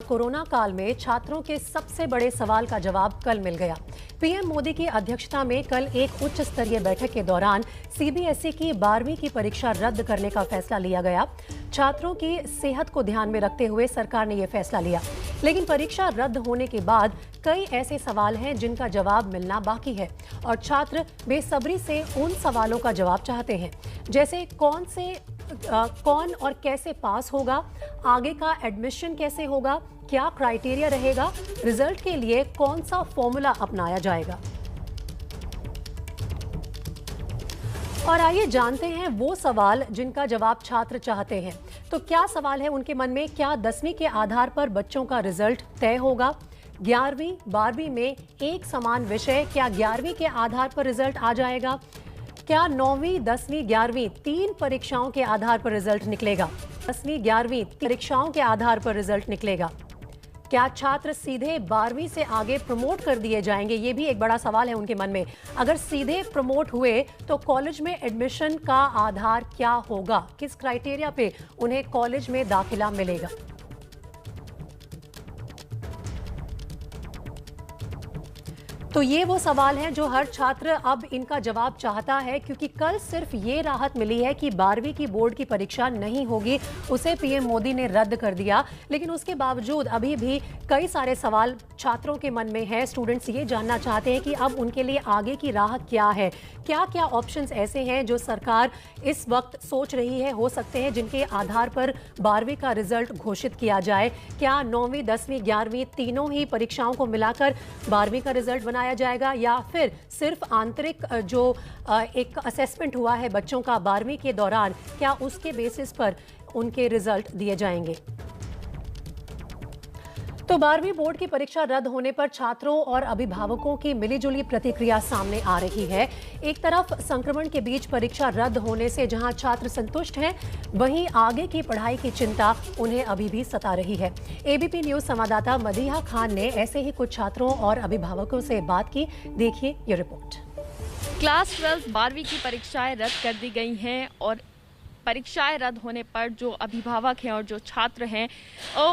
Corona काल में छात्रों के सबसे बड़े सवाल का जवाब कल मिल गया। पीएम मोदी की अध्यक्षता में कल एक उच्च स्तरीय बैठक के दौरान सीबीएसई की 12वीं की परीक्षा रद्द करने का फैसला लिया गया। छात्रों की सेहत को ध्यान में रखते हुए सरकार ने यह फैसला लिया, लेकिन परीक्षा रद्द होने के बाद कई ऐसे सवाल हैं जिनका जवाब मिलना बाकी है और छात्र बेसब्री से उन सवालों का जवाब चाहते हैं, जैसे कौन और कैसे पास होगा, आगे का एडमिशन कैसे होगा, क्या क्राइटेरिया रहेगा, रिजल्ट के लिए कौन सा फॉर्मूला अपनाया जाएगा। और आइए जानते हैं वो सवाल जिनका जवाब छात्र चाहते हैं। तो क्या सवाल है उनके मन में? क्या 10वीं के आधार पर बच्चों का रिजल्ट तय होगा? 11वीं 12वीं में एक समान विषय, क्या 11वीं के आधार पर रिजल्ट आ जाएगा? क्या 9वीं 10वीं 11वीं 3 परीक्षाओं के आधार पर रिजल्ट निकलेगा? 10वीं 11वीं परीक्षाओं के आधार पर रिजल्ट निकलेगा? क्या छात्र सीधे 12वीं से आगे प्रमोट कर दिए जाएंगे? ये भी एक बड़ा सवाल है उनके मन में। अगर सीधे प्रमोट हुए तो कॉलेज में एडमिशन का आधार क्या होगा? किस क्राइटेरिया पे उन्हें कॉलेज में दाखिला मिलेगा? तो ये वो सवाल हैं जो हर छात्र अब इनका जवाब चाहता है, क्योंकि कल सिर्फ ये राहत मिली है कि 12वीं की बोर्ड की परीक्षा नहीं होगी, उसे पीएम मोदी ने रद्द कर दिया। लेकिन उसके बावजूद अभी भी कई सारे सवाल छात्रों के मन में है। स्टूडेंट्स ये जानना चाहते हैं कि अब उनके लिए आगे की राह क्या है, क्या क्या ऑप्शंस ऐसे हैं जो सरकार इस वक्त सोच रही है, हो सकते हैं जिनके आधार पर 12वीं का रिजल्ट घोषित किया जाए। क्या 9वीं 10वीं 11वीं तीनों ही परीक्षाओं को मिलाकर 12वीं का रिजल्ट बनाया जाएगा, या फिर सिर्फ आंतरिक जो एक असेसमेंट हुआ है बच्चों का 12वीं के दौरान, क्या उसके बेसिस पर उनके रिजल्ट दिए जाएंगे? तो 12वीं बोर्ड की परीक्षा रद्द होने पर छात्रों और अभिभावकों की मिलीजुली प्रतिक्रिया सामने आ रही है। एक तरफ संक्रमण के बीच परीक्षा रद्द होने से जहां छात्र संतुष्ट हैं, वहीं आगे की पढ़ाई की चिंता उन्हें अभी भी सता रही है। एबीपी न्यूज संवाददाता मदीहा खान ने ऐसे ही कुछ छात्रों और अभिभावकों से बात की। देखिए ये रिपोर्ट। क्लास 12 12वीं की परीक्षाएं रद्द कर दी गई हैं और परीक्षाएं रद्द होने पर जो अभिभावक हैं और जो छात्र हैं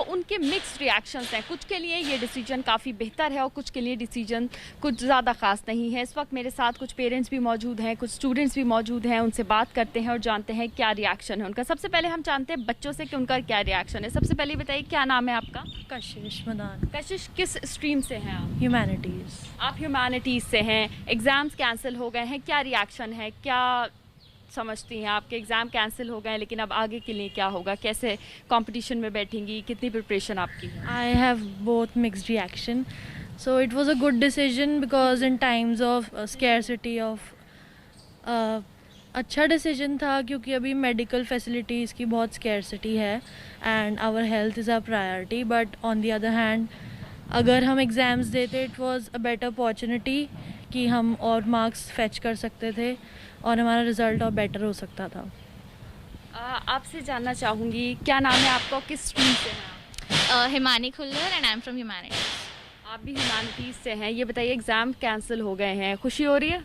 उनके मिक्स्ड रिएक्शंस हैं। कुछ के लिए ये डिसीजन काफ़ी बेहतर है और कुछ के लिए डिसीजन कुछ ज़्यादा ख़ास नहीं है। इस वक्त मेरे साथ कुछ पेरेंट्स भी मौजूद हैं, कुछ स्टूडेंट्स भी मौजूद हैं। उनसे बात करते हैं और जानते हैं क्या रिएक्शन है उनका। सबसे पहले हम जानते हैं बच्चों से कि उनका क्या रिएक्शन है। सबसे पहले बताइए, क्या नाम है आपका? कशिश मदान। कशिश, किस स्ट्रीम से हैं आप? ह्यूमैनिटीज़। आप ह्यूमैनिटीज़ से हैं। एग्ज़ाम्स कैंसिल हो गए हैं, क्या रिएक्शन है? क्या समझती हैं? आपके एग्ज़ाम कैंसिल हो गए लेकिन अब आगे के लिए क्या होगा? कैसे कंपटीशन में बैठेंगी? कितनी प्रिपरेशन आपकी है? I have both mixed reaction. So it was a good decision because in times of scarcity of अच्छा डिसीजन था, क्योंकि अभी मेडिकल फैसिलिटीज़ की बहुत स्कैरसिटी है and our health is a priority. But on the other hand अगर हम exams देते, it was a better opportunity कि हम और मार्क्स फेच कर सकते थे और हमारा रिजल्ट और बेटर हो सकता था। आपसे जानना चाहूँगी, क्या नाम है आपका, किस स्ट्रीम से हैं आप? Himani Khullar and I am from humanities. आप भी ह्यूमैनिटीज़ से हैं। ये बताइए, एग्ज़ाम कैंसिल हो गए हैं, खुशी हो रही है?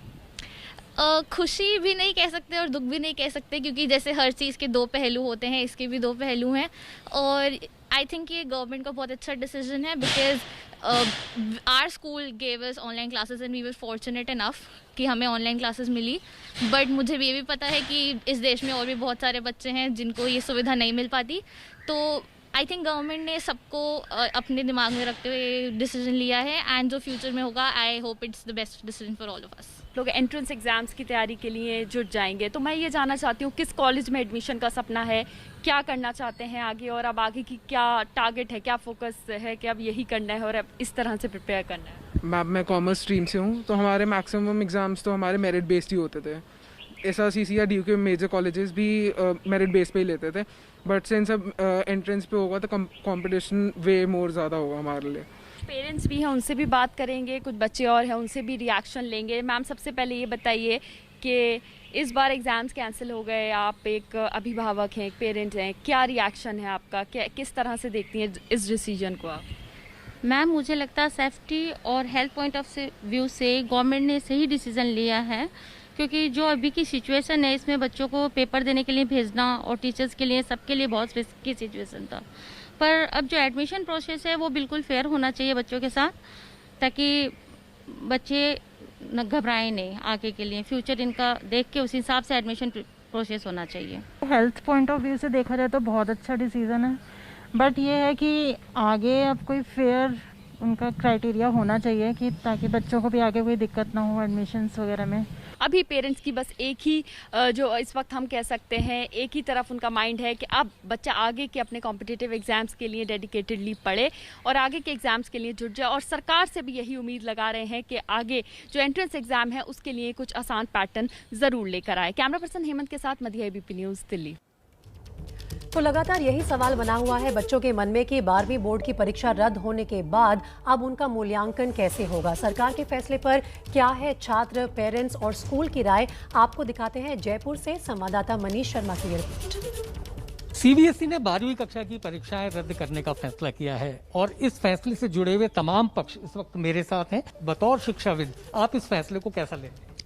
खुशी भी नहीं कह सकते और दुख भी नहीं कह सकते, क्योंकि जैसे हर चीज़ के दो पहलू होते हैं, इसके भी दो पहलू हैं। और आई थिंक ये गवर्नमेंट का बहुत अच्छा डिसीजन है, because our school gave us online classes and we were fortunate enough कि हमें ऑनलाइन क्लासेस मिली। बट मुझे भी ये भी पता है कि इस देश में और भी बहुत सारे बच्चे हैं जिनको ये सुविधा नहीं मिल पाती। तो आई थिंक गवर्नमेंट ने सबको अपने दिमाग में रखते हुए डिसीजन लिया है एंड जो फ्यूचर में होगा, I hope it's the best decision for all of us. लोग एंट्रेंस एग्ज़ाम्स की तैयारी के लिए जुट जाएंगे, तो मैं ये जानना चाहती हूँ किस कॉलेज में एडमिशन का सपना है, क्या करना चाहते हैं आगे, और अब आगे की क्या टारगेट है, क्या फोकस है कि अब यही करना है और अब इस तरह से प्रिपेयर करना है? मैम, मैं कॉमर्स स्ट्रीम से हूँ, तो हमारे मैक्सिमम एग्ज़ाम्स तो हमारे मेरिट बेस्ड ही होते थे। SRCC या DU के मेजर कॉलेजेस भी मेरिट बेस पे ही लेते थे, बट सिंस अब एंट्रेंस पे होगा तो कंपटीशन वे मोर ज़्यादा होगा हमारे लिए। पेरेंट्स भी हैं, उनसे भी बात करेंगे, कुछ बच्चे और हैं, उनसे भी रिएक्शन लेंगे। मैम, सबसे पहले ये बताइए कि इस बार एग्ज़ाम्स कैंसिल हो गए, आप एक अभिभावक हैं, एक पेरेंट हैं, क्या रिएक्शन है आपका? किस तरह से देखती हैं इस डिसीजन को आप? मैम, मुझे लगता है सेफ्टी और हेल्थ पॉइंट ऑफ व्यू से गवर्नमेंट ने सही डिसीज़न लिया है, क्योंकि जो अभी की सिचुएशन है इसमें बच्चों को पेपर देने के लिए भेजना और टीचर्स के लिए सबके लिए बहुत रिस्की सिचुएशन था। पर अब जो एडमिशन प्रोसेस है वो बिल्कुल फेयर होना चाहिए बच्चों के साथ, ताकि बच्चे न घबराएं नहीं आगे के लिए, फ्यूचर इनका देख के उस हिसाब से एडमिशन प्रोसेस होना चाहिए। हेल्थ पॉइंट ऑफ व्यू से देखा जाए तो बहुत अच्छा डिसीजन है, बट ये है कि आगे अब कोई फेयर उनका क्राइटेरिया होना चाहिए कि ताकि बच्चों को भी आगे कोई दिक्कत ना हो एडमिशन्स वगैरह में। अभी पेरेंट्स की बस एक ही जो इस वक्त हम कह सकते हैं एक ही तरफ उनका माइंड है कि अब बच्चा आगे के अपने कॉम्पिटिटिव एग्जाम्स के लिए डेडिकेटेडली पढ़े और आगे के एग्जाम्स के लिए जुट जाए, और सरकार से भी यही उम्मीद लगा रहे हैं कि आगे जो एंट्रेंस एग्जाम है उसके लिए कुछ आसान पैटर्न जरूर लेकर आए। कैमरा पर्सन हेमंत के साथ मधिया, एबीपी न्यूज़, दिल्ली। तो लगातार यही सवाल बना हुआ है बच्चों के मन में कि 12वीं बोर्ड की परीक्षा रद्द होने के बाद अब उनका मूल्यांकन कैसे होगा। सरकार के फैसले पर क्या है छात्र, पेरेंट्स और स्कूल की राय, आपको दिखाते हैं जयपुर से संवाददाता मनीष शर्मा की रिपोर्ट। सीबीएसई ने 12वीं कक्षा की परीक्षाएं रद्द करने का फैसला किया है और इस फैसले से जुड़े हुए तमाम पक्ष इस वक्त मेरे साथ हैं। बतौर शिक्षाविद आप इस फैसले को कैसा लेते हैं?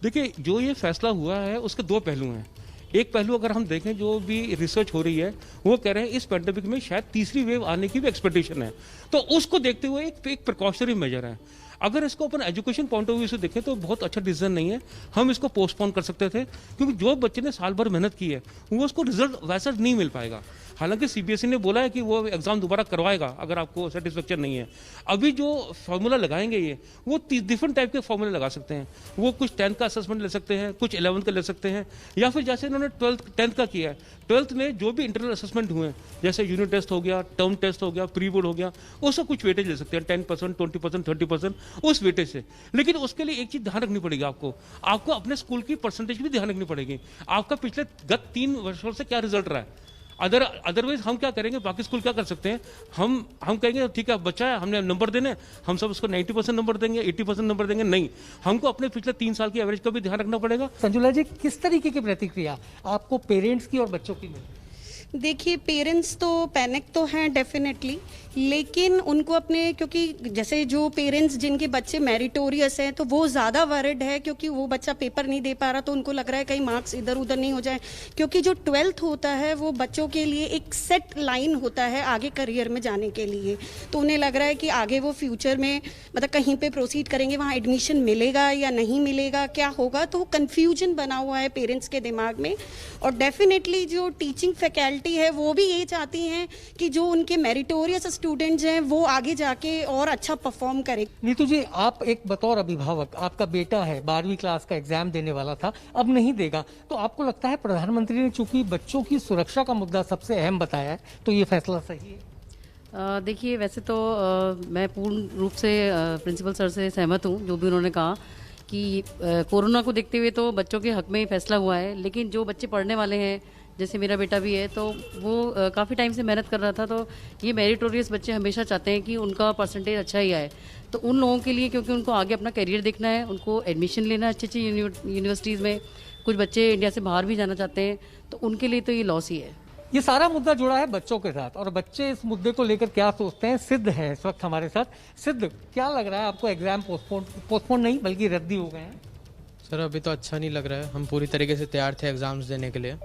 देखिए, जो ये फैसला हुआ है उसके दो पहलू हैं। एक पहलू अगर हम देखें, जो भी रिसर्च हो रही है वो कह रहे हैं इस पैंडेमिक में शायद तीसरी वेव आने की भी एक्सपेक्टेशन है, तो उसको देखते हुए एक प्रिकॉशनरी मेजर है। अगर इसको अपन एजुकेशन पॉइंट ऑफ व्यू से देखें तो बहुत अच्छा डिसीजन नहीं है, हम इसको पोस्टपोन कर सकते थे, क्योंकि जो बच्चे ने साल भर मेहनत की है वो उसको रिजल्ट वैसा नहीं मिल पाएगा। हालांकि सीबीएसई ने बोला है कि वो एग्जाम दोबारा करवाएगा अगर आपको सेटिस्फेक्शन नहीं है। अभी जो फार्मूला लगाएंगे ये वो डिफरेंट टाइप के फार्मूले लगा सकते हैं, वो कुछ 10th का असेसमेंट ले सकते हैं, कुछ 11th का ले सकते हैं, या फिर जैसे इन्होंने 10th का किया है, 12th में जो भी इंटरनल असेसमेंट हुए जैसे यूनिट टेस्ट हो गया, टर्म टेस्ट हो गया, प्री बोर्ड हो गया, उसका कुछ वेटेज ले सकते हैं 10%, 20%, 30% उस वेटेज से। लेकिन उसके लिए एक चीज ध्यान रखनी पड़ेगी, आपको अपने स्कूल की परसेंटेज भी ध्यान रखनी पड़ेगी, आपका पिछले गत 3 वर्षों से क्या रिजल्ट रहा है। अदरवाइज हम क्या करेंगे, बाकी स्कूल क्या कर सकते हैं, हम कहेंगे ठीक है बच्चा है, हमने नंबर देने, हम सब उसको 90% नंबर देंगे, 80% नंबर देंगे, नहीं, हमको अपने पिछले 3 साल की एवरेज का भी ध्यान रखना पड़ेगा। संजुला जी, किस तरीके की प्रतिक्रिया आपको पेरेंट्स की और बच्चों की मिली? देखिए, पेरेंट्स तो पैनिक तो हैं डेफिनेटली, लेकिन उनको अपने, क्योंकि जैसे जो पेरेंट्स जिनके बच्चे मेरिटोरियस हैं तो वो ज़्यादा वरिड है, क्योंकि वो बच्चा पेपर नहीं दे पा रहा तो उनको लग रहा है कहीं मार्क्स इधर उधर नहीं हो जाए, क्योंकि जो 12th होता है वो बच्चों के लिए एक सेट लाइन होता है आगे करियर में जाने के लिए, तो उन्हें लग रहा है कि आगे वो फ्यूचर में मतलब कहीं पे प्रोसीड करेंगे, वहाँ एडमिशन मिलेगा या नहीं मिलेगा, क्या होगा, तो कन्फ्यूजन बना हुआ है पेरेंट्स के दिमाग में। और डेफिनेटली जो टीचिंग फैकल्टी है वो भी ये चाहती हैं कि जो उनके मेरिटोरियस स्टूडेंट्स हैं वो आगे जाके और अच्छा परफॉर्म करें। नीतू जी, आप एक बतौर अभिभावक, आपका बेटा है 12वीं क्लास का एग्जाम देने वाला था, अब नहीं देगा, तो आपको लगता है प्रधानमंत्री ने चूंकि बच्चों की सुरक्षा का मुद्दा सबसे अहम बताया है तो ये फैसला सही है? देखिए, वैसे तो मैं पूर्ण रूप से प्रिंसिपल सर से सहमत हूँ, जो भी उन्होंने कहा कि कोरोना को देखते हुए तो बच्चों के हक में ही फैसला हुआ है, लेकिन जो बच्चे पढ़ने वाले हैं, जैसे मेरा बेटा भी है, तो वो काफ़ी टाइम से मेहनत कर रहा था, तो ये मेरिटोरियस बच्चे हमेशा चाहते हैं कि उनका परसेंटेज अच्छा ही आए, तो उन लोगों के लिए, क्योंकि उनको आगे अपना करियर देखना है, उनको एडमिशन लेना है अच्छी यूनिवर्सिटीज़ में, कुछ बच्चे इंडिया से बाहर भी जाना चाहते हैं, तो उनके लिए तो ये लॉस ही है। ये सारा मुद्दा जुड़ा है बच्चों के साथ, और बच्चे इस मुद्दे को लेकर क्या सोचते हैं, सिद्ध है इस वक्त हमारे साथ। सिद्ध, क्या लग रहा है आपको, एग्जाम पोस्टपोन नहीं बल्कि रद्द ही हो गए हैं? सर, अभी तो अच्छा नहीं लग रहा है, हम पूरी तरीके से तैयार थे एग्जाम्स देने के लिए,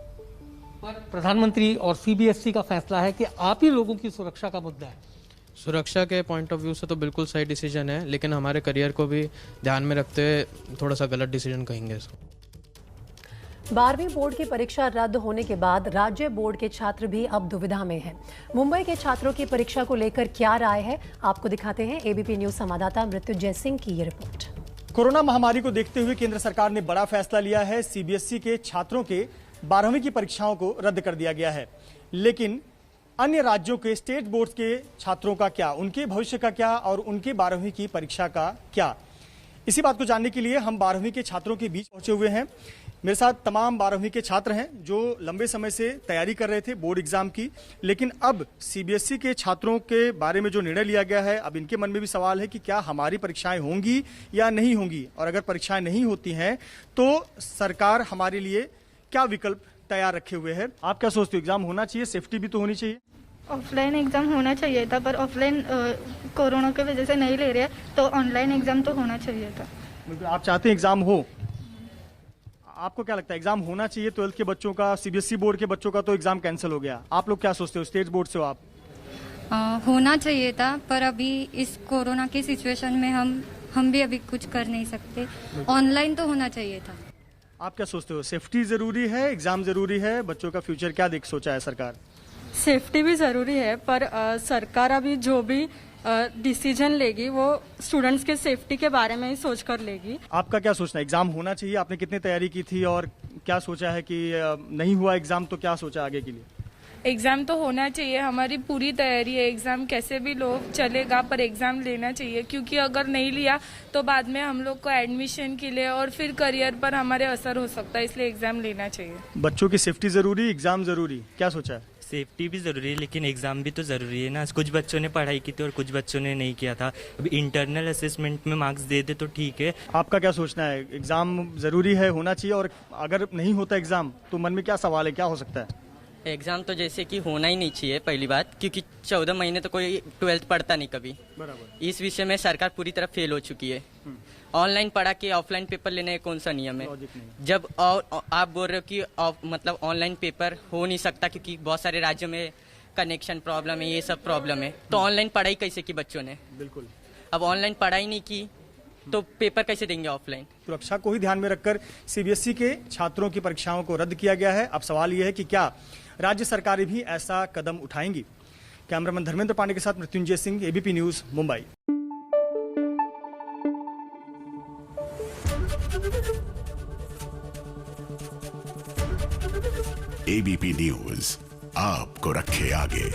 पर प्रधानमंत्री और सीबीएसई का फैसला है कि आप ही लोगों की सुरक्षा का मुद्दा है। सुरक्षा के पॉइंट ऑफ व्यू से तो बिल्कुल सही डिसीजन है, लेकिन हमारे करियर को भी ध्यान में रखते हुए थोड़ा सा गलत डिसीजन कहेंगे इसको। 12वीं बोर्ड की परीक्षा रद्द होने के बाद राज्य बोर्ड के छात्र भी अब दुविधा में हैं। मुंबई के छात्रों की परीक्षा को लेकर क्या राय है, आपको दिखाते हैं एबीपी न्यूज संवाददाता मृत्युंजय सिंह की ये रिपोर्ट। कोरोना महामारी को देखते हुए केंद्र सरकार ने बड़ा फैसला लिया है। सीबीएसई के छात्रों के 12वीं की परीक्षाओं को रद्द कर दिया गया है, लेकिन अन्य राज्यों के स्टेट बोर्ड के छात्रों का क्या, उनके भविष्य का क्या और उनके 12वीं की परीक्षा का क्या, इसी बात को जानने के लिए हम 12वीं के छात्रों के बीच पहुंचे हुए हैं। मेरे साथ तमाम 12वीं के छात्र हैं जो लंबे समय से तैयारी कर रहे थे बोर्ड एग्जाम की, लेकिन अब सीबीएसई के छात्रों के बारे में जो निर्णय लिया गया है, अब इनके मन में भी सवाल है कि क्या हमारी परीक्षाएं होंगी या नहीं होंगी, और अगर परीक्षाएं नहीं होती हैं तो सरकार हमारे लिए क्या विकल्प तैयार रखे हुए है। आप क्या सोचते हो, एग्जाम होना चाहिए, सेफ्टी भी तो होनी चाहिए? ऑफलाइन एग्जाम होना चाहिए था, पर ऑफलाइन कोरोना की वजह से नहीं ले रहे, तो ऑनलाइन एग्जाम तो होना चाहिए था। आप चाहते हैं एग्जाम हो? आपको क्या लगता है, एग्जाम होना चाहिए? 12th के बच्चों का, सीबीएसई बोर्ड के बच्चों का तो एग्जाम कैंसिल हो गया, आप लोग क्या सोचते हो? स्टेट बोर्ड से हो आप? होना चाहिए था, पर अभी इस कोरोना की सिचुएशन में हम भी अभी कुछ कर नहीं सकते। ऑनलाइन तो होना चाहिए था। आप क्या सोचते हो, सेफ्टी जरूरी है, एग्जाम जरूरी है, बच्चों का फ्यूचर क्या देख सोचा है सरकार? सेफ्टी भी ज़रूरी है, पर सरकार अभी जो भी डिसीजन लेगी वो स्टूडेंट्स के सेफ्टी के बारे में ही सोच कर लेगी। आपका क्या सोचना है, एग्जाम होना चाहिए? आपने कितनी तैयारी की थी और क्या सोचा है कि नहीं हुआ एग्जाम तो क्या सोचा आगे के लिए? एग्ज़ाम तो होना चाहिए, हमारी पूरी तैयारी है। एग्ज़ाम कैसे भी लो चलेगा, पर एग्ज़ाम लेना चाहिए, क्योंकि अगर नहीं लिया तो बाद में हम लोग को एडमिशन के लिए और फिर करियर पर हमारे असर हो सकता है, इसलिए एग्ज़ाम लेना चाहिए। बच्चों की सेफ्टी जरूरी, एग्जाम जरूरी, क्या सोचा है? सेफ्टी भी ज़रूरी है, लेकिन एग्ज़ाम भी तो ज़रूरी है ना। कुछ बच्चों ने पढ़ाई की थी और कुछ बच्चों ने नहीं किया था। अभी इंटरनल असेसमेंट में मार्क्स दे दे तो ठीक है। आपका क्या सोचना है, एग्जाम जरूरी है, होना चाहिए, और अगर नहीं होता एग्जाम तो मन में क्या सवाल है, क्या हो सकता है? एग्ज़ाम तो जैसे कि होना ही नहीं चाहिए पहली बात, क्योंकि 14 महीने तो कोई 12th पढ़ता नहीं कभी। बराबर। इस विषय में सरकार पूरी तरह फेल हो चुकी है। ऑनलाइन पढ़ा के ऑफलाइन पेपर लेने का कौन सा नियम है? जब आप बोल रहे हो कि मतलब ऑनलाइन पेपर हो नहीं सकता क्योंकि बहुत सारे राज्यों में कनेक्शन प्रॉब्लम है, ये सब प्रॉब्लम है, तो ऑनलाइन पढ़ाई कैसे की बच्चों ने? बिल्कुल। अब ऑनलाइन पढ़ाई नहीं की तो पेपर कैसे देंगे ऑफलाइन? सुरक्षा को ही ध्यान में रखकर सीबीएसई के छात्रों की परीक्षाओं को रद्द किया गया है। अब सवाल यह है कि क्या राज्य सरकारें भी ऐसा कदम उठाएंगी? कैमरामैन धर्मेंद्र पांडे के साथ Mrityunjay Singh, ABP news, Mumbai. ABP news आपको रखे आगे।